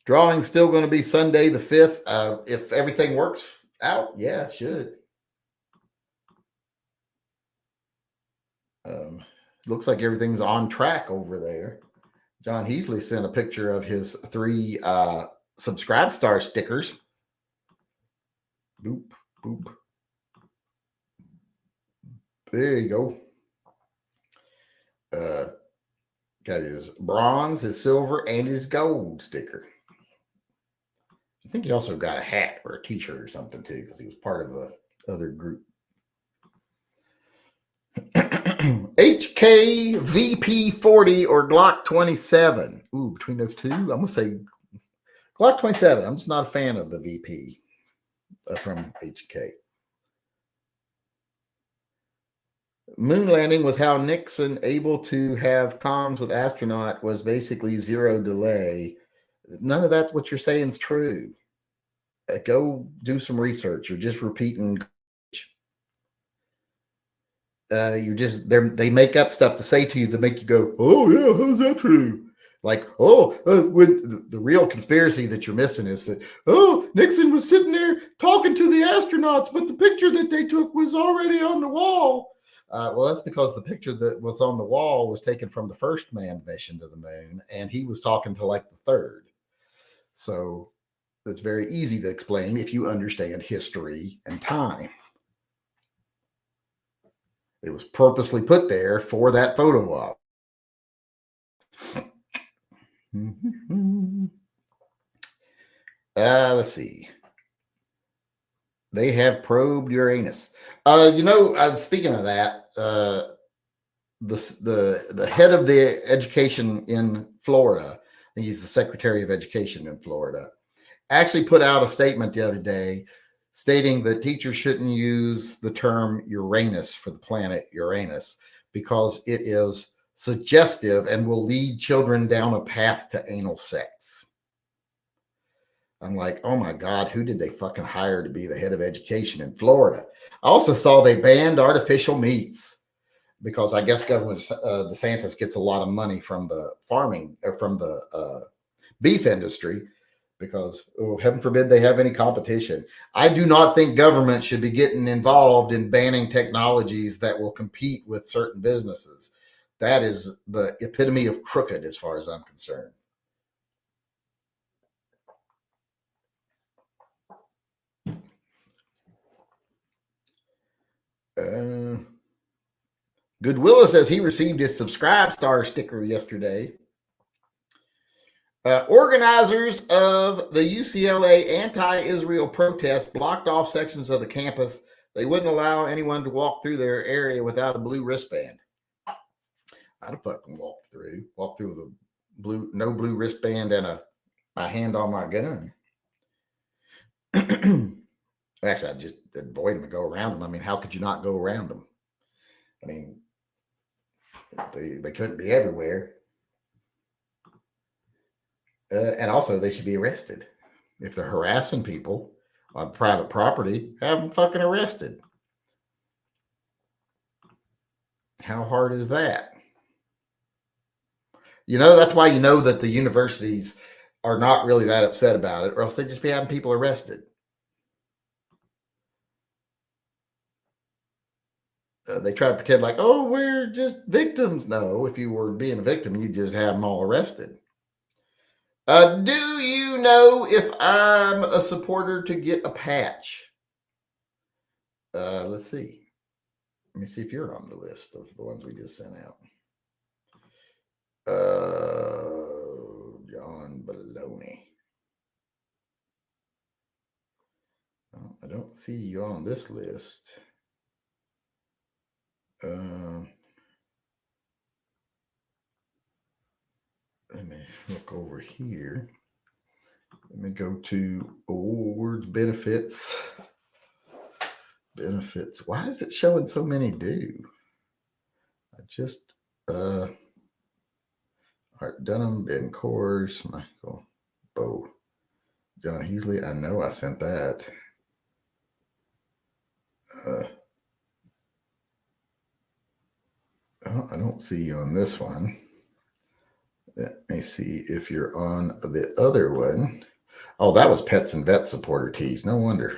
Drawing still going to be Sunday the 5th. If everything works out, yeah, it should. Looks like everything's on track over there. John Heasley sent a picture of his 3 subscribe star stickers. Boop, boop. There you go. Got his bronze, his silver, and his gold sticker. I think he also got a hat or a t-shirt or something too, because he was part of a other group. HK VP40 or Glock 27. Ooh, between those two, I'm going to say Glock 27. I'm just not a fan of the VP from HK. Moon landing was how Nixon able to have comms with astronaut was basically 0 delay. None of that's what you're saying is true. Go do some research. You're just repeating. They make up stuff to say to you to make you go, oh yeah, how's that true? Like, when the real conspiracy that you're missing is that, Nixon was sitting there talking to the astronauts, but the picture that they took was already on the wall. Well, that's because the picture that was on the wall was taken from the first manned mission to the moon, and he was talking to like the third. So it's very easy to explain if you understand history and time. It was purposely put there for that photo op. Let's see. They have probed Uranus. Speaking of that, the head of the education in Florida, he's the Secretary of Education in Florida, actually put out a statement the other day stating that teachers shouldn't use the term Uranus for the planet Uranus because it is suggestive and will lead children down a path to anal sex. I'm like, oh my God, who did they fucking hire to be the head of education in Florida? I also saw they banned artificial meats because I guess Governor DeSantis gets a lot of money from the farming or from the beef industry because, oh, heaven forbid they have any competition. I do not think government should be getting involved in banning technologies that will compete with certain businesses. That is the epitome of crooked as far as I'm concerned. Goodwilla says he received his Subscribe Star sticker yesterday. Organizers of the UCLA anti-Israel protest blocked off sections of the campus. They wouldn't allow anyone to walk through their area without a blue wristband. I'd have fucking walked through with a no blue wristband and my hand on my gun. Actually, I'd just avoid them and go around them. I mean, how could you not go around them? I mean, they couldn't be everywhere. And also, they should be arrested. If they're harassing people on private property, have them fucking arrested. How hard is that? That's why you know that the universities are not really that upset about it, or else they'd just be having people arrested. They try to pretend like, oh, we're just victims. No, if you were being a victim, you'd just have them all arrested. Do you know if I'm a supporter to get a patch? Let's see. Let me see if you're on the list of the ones we just sent out. John Baloney. Oh, I don't see you on this list. Let me look over here. Let me go to awards, benefits. Benefits. Why is it showing so many due? I just Art Dunham, Ben Coors, Michael Bo, John Heasley. I know I sent that. I don't see you on this one. Let me see if you're on the other one. Oh, that was Pets and Vet supporter tees. No wonder.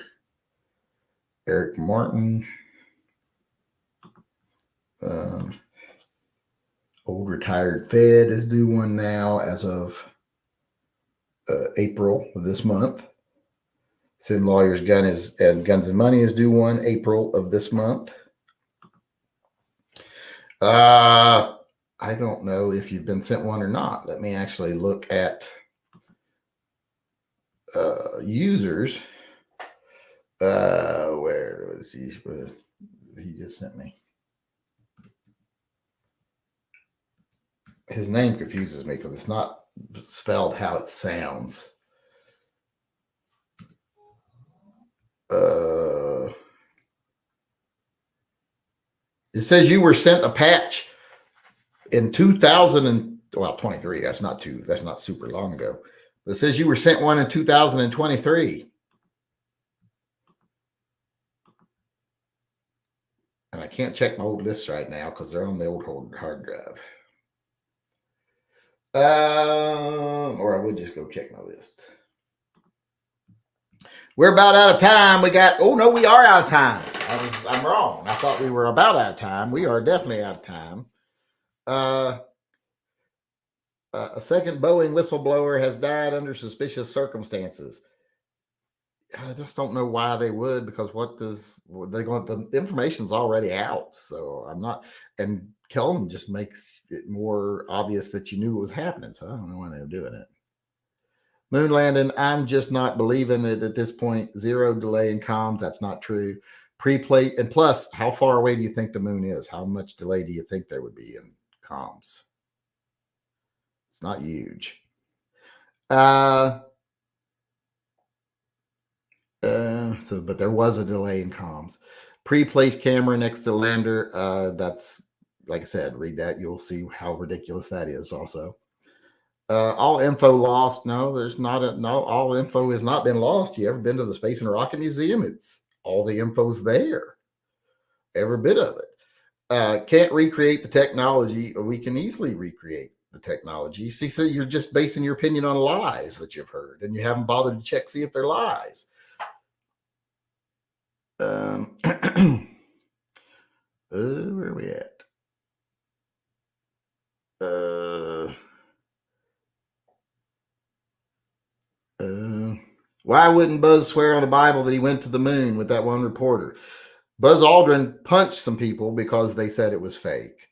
Eric Martin. Old retired Fed is due one now as of April of this month. Sin Lawyers Guns and Money is due one April of this month. I don't know if you've been sent one or not. Let me actually look at users. Where was he? He just sent me. His name confuses me because it's not spelled how it sounds. It says you were sent a patch in 2023. That's not super long ago. But it says you were sent one in 2023. And I can't check my old lists right now because they're on the old hard drive. Or I would just go check my list. We're about out of time. We are out of time. I'm wrong. I thought we were about out of time. We are definitely out of time. A second Boeing whistleblower has died under suspicious circumstances. I just don't know why they would, because the information's already out. So I'm not, and Kelton just makes it more obvious that you knew it was happening. So I don't know why they're doing it. Moon landing, I'm just not believing it at this point. 0 delay in comms. That's not true. Pre-plate, and plus, how far away do you think the moon is? How much delay do you think there would be in comms? It's not huge. But there was a delay in comms. Pre-placed camera next to lander. That's, like I said, read that. You'll see how ridiculous that is also. All info lost. No, there's not no, all info has not been lost. You ever been to the Space and Rocket Museum? It's all the info's there. Every bit of it. Can't recreate the technology. We can easily recreate the technology. See, so you're just basing your opinion on lies that you've heard, and you haven't bothered to check, see if they're lies. Where are we at? Why wouldn't Buzz swear on the Bible that he went to the moon with that one reporter? Buzz Aldrin punched some people because they said it was fake.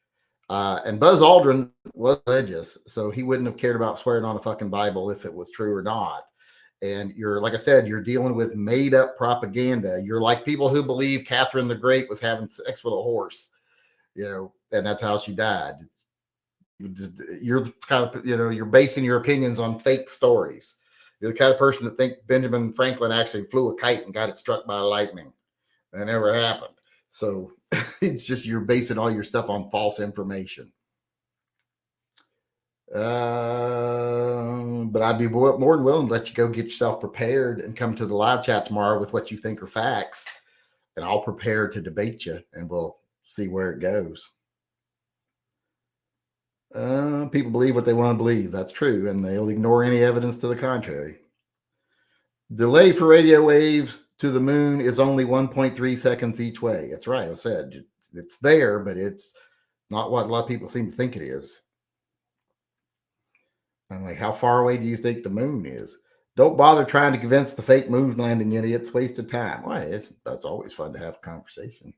And Buzz Aldrin was religious, so he wouldn't have cared about swearing on a fucking Bible if it was true or not. And you're, like I said, you're dealing with made up propaganda. You're like people who believe Catherine the Great was having sex with a horse, and that's how she died. You're the kind of, you're basing your opinions on fake stories. You're the kind of person that think Benjamin Franklin actually flew a kite and got it struck by lightning. That never happened. So it's just you're basing all your stuff on false information. But I'd be more than willing to let you go get yourself prepared and come to the live chat tomorrow with what you think are facts. And I'll prepare to debate you, and we'll see where it goes. People believe what they want to believe. That's true. And they'll ignore any evidence to the contrary. Delay for radio waves to the moon is only 1.3 seconds each way. That's right. I said it's there, but it's not what a lot of people seem to think it is. I'm like, how far away do you think the moon is? Don't bother trying to convince the fake moon landing idiots. Waste of time. Why? That's always fun to have a conversation.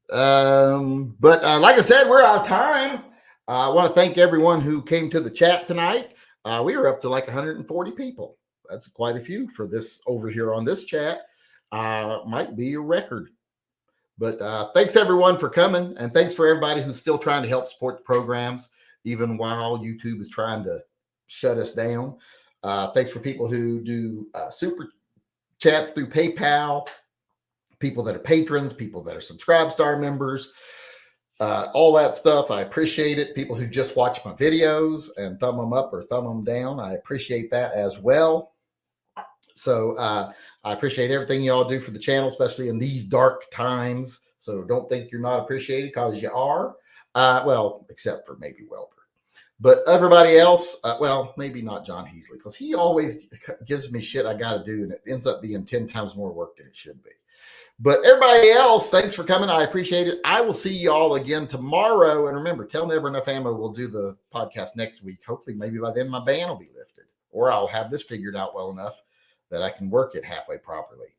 But like I said, we're out of time. I want to thank everyone who came to the chat tonight. We were up to like 140 people. That's quite a few for this over here on this chat. Might be a record. But thanks everyone for coming, and thanks for everybody who's still trying to help support the programs, even while YouTube is trying to shut us down. Thanks for people who do super chats through PayPal, people that are patrons, people that are Subscribe Star members, all that stuff. I appreciate it. People who just watch my videos and thumb them up or thumb them down, I appreciate that as well. So I appreciate everything y'all do for the channel, especially in these dark times. So don't think you're not appreciated, because you are. Well, except for maybe Welper. But everybody else, well, maybe not John Heasley, because he always gives me shit I got to do, and it ends up being 10 times more work than it should be. But everybody else, thanks for coming. I appreciate it. I will see you all again tomorrow. And remember, Tell Never Enough Ammo will do the podcast next week. Hopefully, maybe by then my ban will be lifted, or I'll have this figured out well enough that I can work it halfway properly.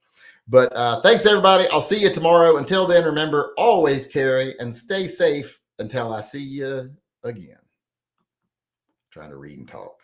But thanks, everybody. I'll see you tomorrow. Until then, remember, always carry and stay safe until I see you again. Trying to read and talk.